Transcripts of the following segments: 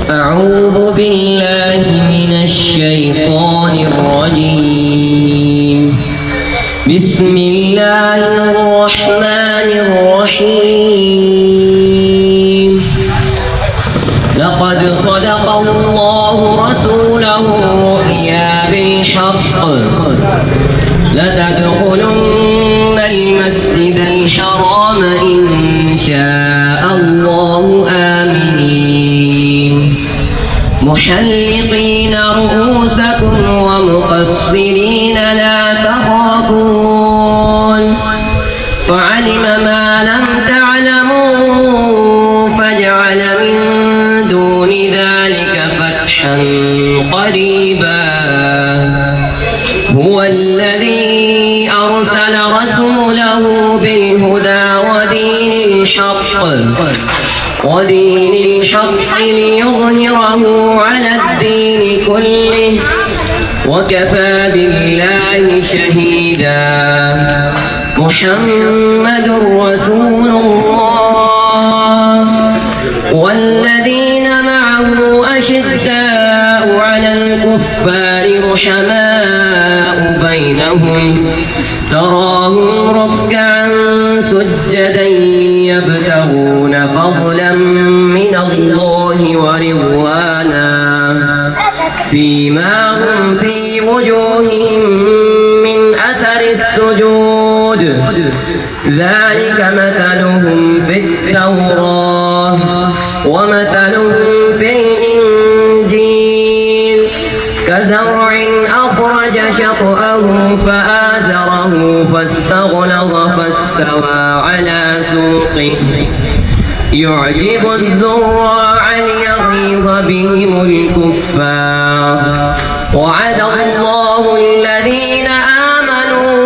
أعوذ بالله من الشيطان الرجيم. بسم الله الرحمن الرحيم. لقد صدق الله رسوله الرؤيا بالحق لتدخلن المسجد الحرام إن شاء الله آمنين محلقين رؤوسكم ومقصرين لا تخافون فعلم ما لم تعلموا فجعل من دون ذلك فتحا قريبا. هو الذي أرسل رسوله بالهدى ودين الحق ليظهره على الدين كله وكفى بالله شهيدا. محمد رسول الله والذين معه أشداء على الكفار رحماء بينهم تراهم ركعا سجدا يبتغون فضلا من الله ورضوانا سيماهم في وجوههم من أثر السجود ذلك مثلهم في التوراة ومثلهم في الإنجيل كزرع أخرج شطأه فآزره فاستغلظ فاستوى على سوقه يعجب الزراع ليغيظ بهم الكفار. وعد الله الذين آمنوا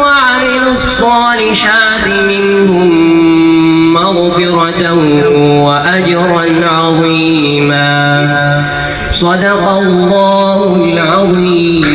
وعملوا الصالحات منهم مغفرة وأجرا عظيما. صدق الله العظيم.